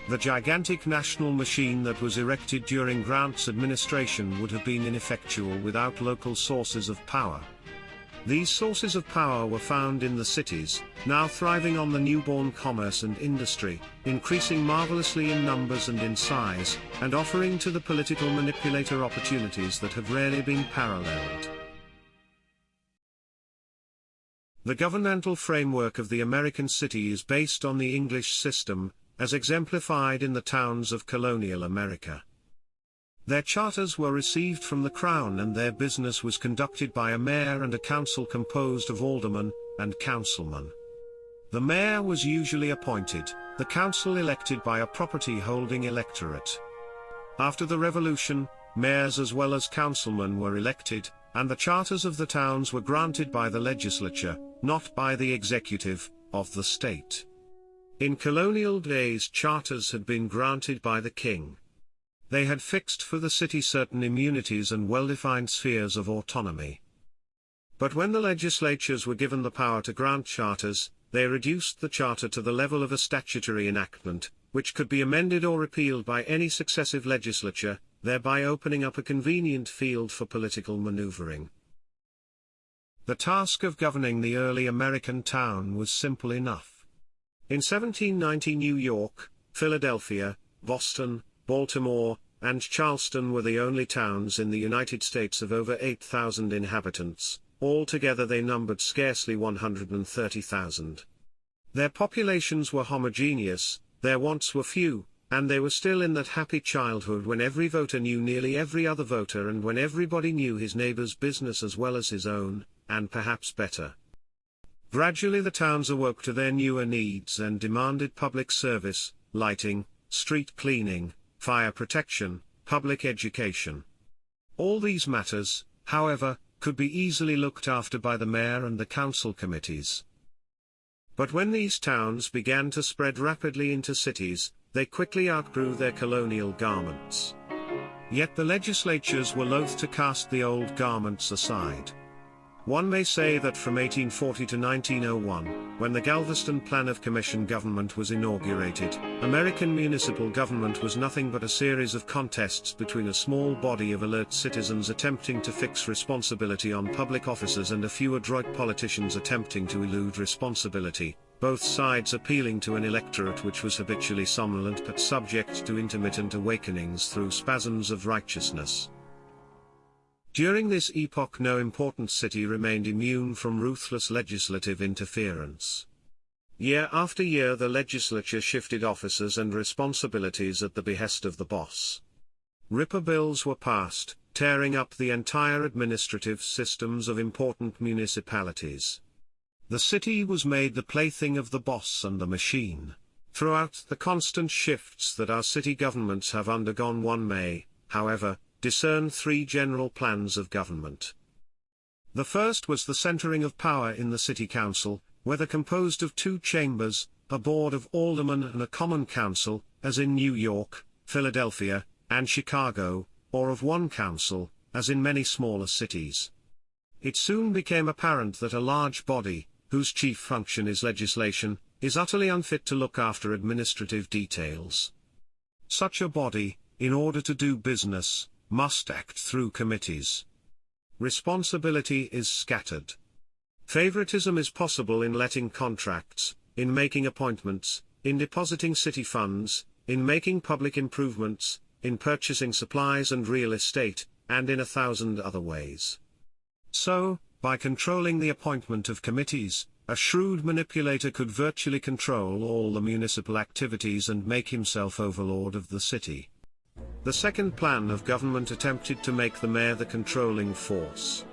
The gigantic national machine that was erected during Grant's administration would have been ineffectual without local sources of power. These sources of power were found in the cities, now thriving on the newborn commerce and industry, increasing marvelously in numbers and in size, and offering to the political manipulator opportunities that have rarely been paralleled. The governmental framework of the American city is based on the English system, as exemplified in the towns of colonial America. Their charters were received from the Crown and their business was conducted by a mayor and a council composed of aldermen and councilmen. The mayor was usually appointed, the council elected by a property-holding electorate. After the Revolution, mayors as well as councilmen were elected, and the charters of the towns were granted by the legislature, not by the executive, of the state. In colonial days charters had been granted by the king. They had fixed for the city certain immunities and well-defined spheres of autonomy. But when the legislatures were given the power to grant charters, they reduced the charter to the level of a statutory enactment, which could be amended or repealed by any successive legislature, thereby opening up a convenient field for political maneuvering. The task of governing the early American town was simple enough. In 1790 New York, Philadelphia, Boston, Baltimore, and Charleston were the only towns in the United States of over 8,000 inhabitants. Altogether they numbered scarcely 130,000. Their populations were homogeneous, their wants were few, and they were still in that happy childhood when every voter knew nearly every other voter and when everybody knew his neighbor's business as well as his own, and perhaps better. Gradually the towns awoke to their newer needs and demanded public service, lighting, street cleaning, fire protection, public education. All these matters, however, could be easily looked after by the mayor and the council committees. But when these towns began to spread rapidly into cities, they quickly outgrew their colonial garments. Yet the legislatures were loath to cast the old garments aside. One may say that from 1840 to 1901, when the Galveston Plan of Commission government was inaugurated, American municipal government was nothing but a series of contests between a small body of alert citizens attempting to fix responsibility on public officers and a few adroit politicians attempting to elude responsibility, both sides appealing to an electorate which was habitually somnolent but subject to intermittent awakenings through spasms of righteousness. During this epoch no important city remained immune from ruthless legislative interference. Year after year the legislature shifted officers and responsibilities at the behest of the boss. Ripper bills were passed, tearing up the entire administrative systems of important municipalities. The city was made the plaything of the boss and the machine. Throughout the constant shifts that our city governments have undergone one may, however, discern three general plans of government. The first was the centering of power in the city council, whether composed of two chambers, a board of aldermen and a common council, as in New York, Philadelphia, and Chicago, or of one council, as in many smaller cities. It soon became apparent that a large body, whose chief function is legislation, is utterly unfit to look after administrative details. Such a body, in order to do business, must act through committees. Responsibility is scattered. Favoritism is possible in letting contracts, in making appointments, in depositing city funds, in making public improvements, in purchasing supplies and real estate, and in 1,000 other ways. So, by controlling the appointment of committees, a shrewd manipulator could virtually control all the municipal activities and make himself overlord of the city. The second plan of government attempted to make the mayor the controlling force.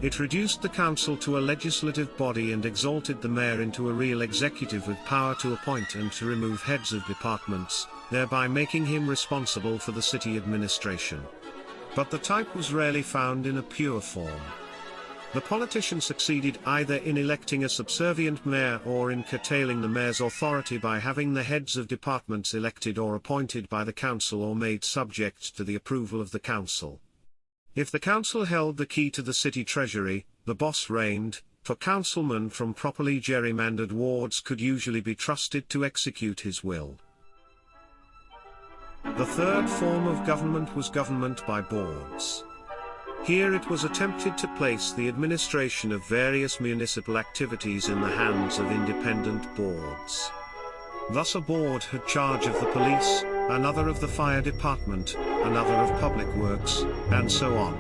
It reduced the council to a legislative body and exalted the mayor into a real executive with power to appoint and to remove heads of departments, thereby making him responsible for the city administration. But the type was rarely found in a pure form. The politician succeeded either in electing a subservient mayor or in curtailing the mayor's authority by having the heads of departments elected or appointed by the council or made subject to the approval of the council. If the council held the key to the city treasury, the boss reigned, for councilmen from properly gerrymandered wards could usually be trusted to execute his will. The third form of government was government by boards. Here it was attempted to place the administration of various municipal activities in the hands of independent boards. Thus a board had charge of the police, another of the fire department, another of public works, and so on.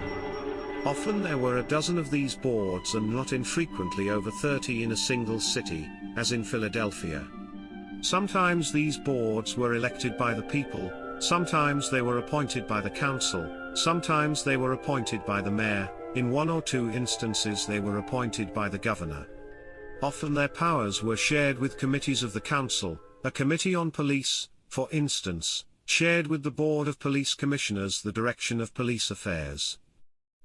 Often there were a dozen of these boards, and not infrequently over 30 in a single city, as in Philadelphia. Sometimes these boards were elected by the people, sometimes they were appointed by the council, sometimes they were appointed by the mayor, in one or two instances they were appointed by the governor. Often their powers were shared with committees of the council. A committee on police, for instance, shared with the Board of Police Commissioners the direction of police affairs.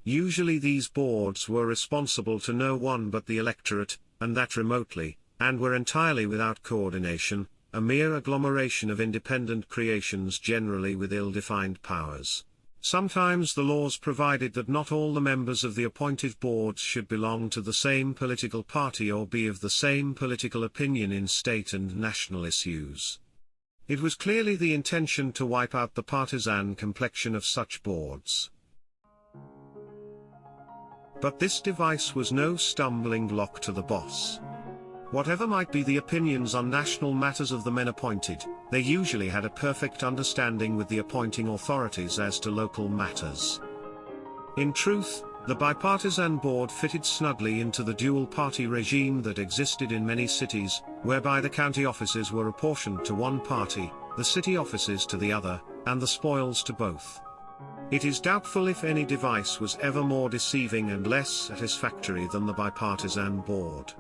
Usually these boards were responsible to no one but the electorate, and that remotely, and were entirely without coordination, a mere agglomeration of independent creations generally with ill-defined powers. Sometimes the laws provided that not all the members of the appointed boards should belong to the same political party or be of the same political opinion in state and national issues. It was clearly the intention to wipe out the partisan complexion of such boards. But this device was no stumbling block to the boss. Whatever might be the opinions on national matters of the men appointed, they usually had a perfect understanding with the appointing authorities as to local matters. In truth, the bipartisan board fitted snugly into the dual-party regime that existed in many cities, whereby the county offices were apportioned to one party, the city offices to the other, and the spoils to both. It is doubtful if any device was ever more deceiving and less satisfactory than the bipartisan board.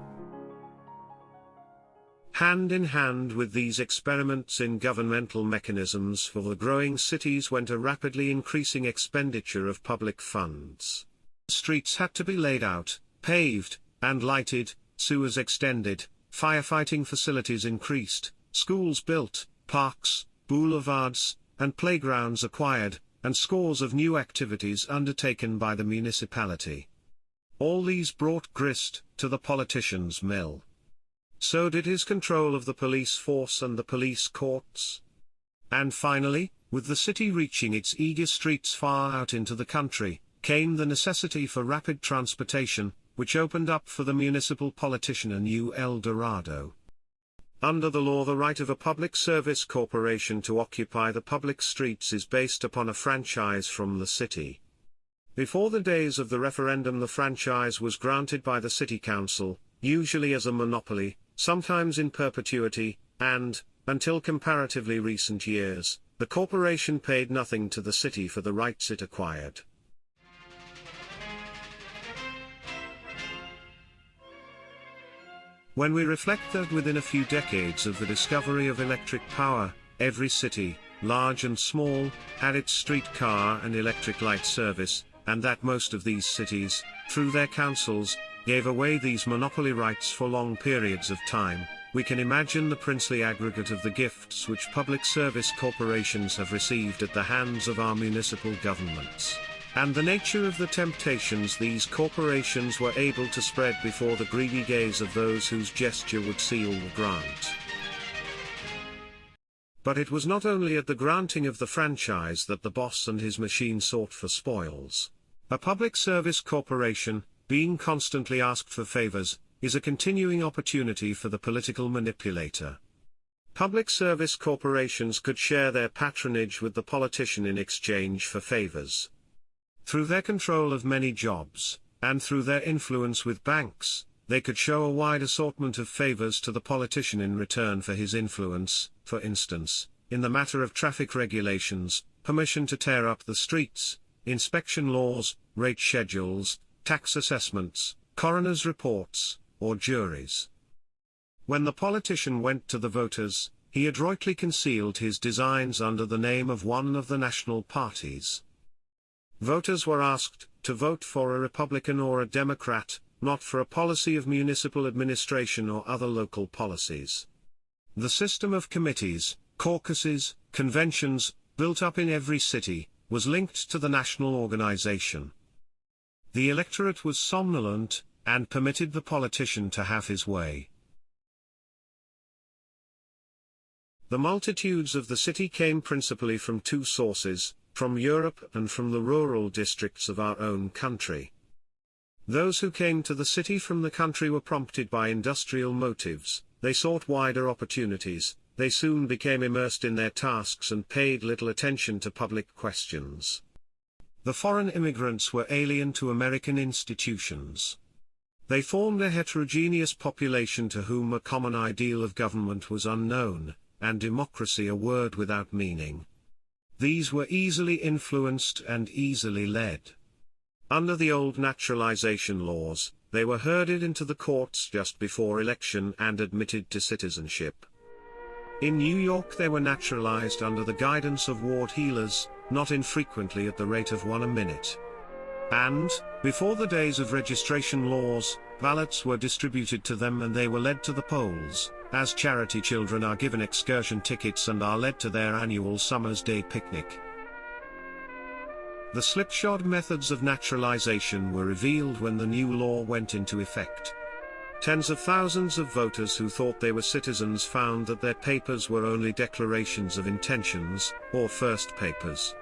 Hand in hand with these experiments in governmental mechanisms for the growing cities went a rapidly increasing expenditure of public funds. Streets had to be laid out, paved, and lighted, sewers extended, firefighting facilities increased, schools built, parks, boulevards, and playgrounds acquired, and scores of new activities undertaken by the municipality. All these brought grist to the politician's mill. So did his control of the police force and the police courts. And finally, with the city reaching its eager streets far out into the country, came the necessity for rapid transportation, which opened up for the municipal politician a new El Dorado. Under the law, the right of a public service corporation to occupy the public streets is based upon a franchise from the city. Before the days of the referendum, the franchise was granted by the city council, usually as a monopoly, sometimes in perpetuity, and, until comparatively recent years, the corporation paid nothing to the city for the rights it acquired. When we reflect that within a few decades of the discovery of electric power, every city, large and small, had its streetcar and electric light service, and that most of these cities, through their councils, gave away these monopoly rights for long periods of time, we can imagine the princely aggregate of the gifts which public service corporations have received at the hands of our municipal governments, and the nature of the temptations these corporations were able to spread before the greedy gaze of those whose gesture would seal the grant. But it was not only at the granting of the franchise that the boss and his machine sought for spoils. A public service corporation, being constantly asked for favors, is a continuing opportunity for the political manipulator. Public service corporations could share their patronage with the politician in exchange for favors. Through their control of many jobs, and through their influence with banks, they could show a wide assortment of favors to the politician in return for his influence, for instance, in the matter of traffic regulations, permission to tear up the streets, inspection laws, rate schedules, tax assessments, coroner's reports, or juries. When the politician went to the voters, he adroitly concealed his designs under the name of one of the national parties. Voters were asked to vote for a Republican or a Democrat, not for a policy of municipal administration or other local policies. The system of committees, caucuses, conventions, built up in every city, was linked to the national organization. The electorate was somnolent, and permitted the politician to have his way. The multitudes of the city came principally from two sources, from Europe and from the rural districts of our own country. Those who came to the city from the country were prompted by industrial motives, they sought wider opportunities, they soon became immersed in their tasks and paid little attention to public questions. The foreign immigrants were alien to American institutions. They formed a heterogeneous population to whom a common ideal of government was unknown, and democracy a word without meaning. These were easily influenced and easily led. Under the old naturalization laws, they were herded into the courts just before election and admitted to citizenship. In New York they were naturalized under the guidance of ward heelers, not infrequently at the rate of one a minute. And, before the days of registration laws, ballots were distributed to them and they were led to the polls, as charity children are given excursion tickets and are led to their annual summer's day picnic. The slipshod methods of naturalization were revealed when the new law went into effect. Tens of thousands of voters who thought they were citizens found that their papers were only declarations of intentions, or first papers.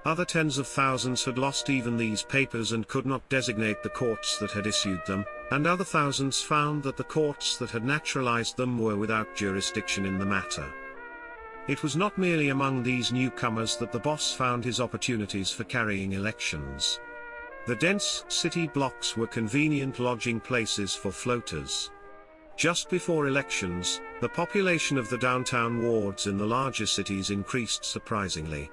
Other tens of thousands had lost even these papers and could not designate the courts that had issued them, and other thousands found that the courts that had naturalized them were without jurisdiction in the matter. It was not merely among these newcomers that the boss found his opportunities for carrying elections. The dense city blocks were convenient lodging places for floaters. Just before elections, the population of the downtown wards in the larger cities increased surprisingly.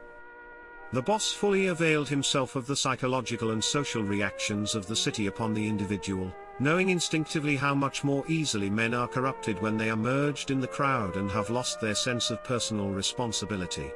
The boss fully availed himself of the psychological and social reactions of the city upon the individual, knowing instinctively how much more easily men are corrupted when they are merged in the crowd and have lost their sense of personal responsibility.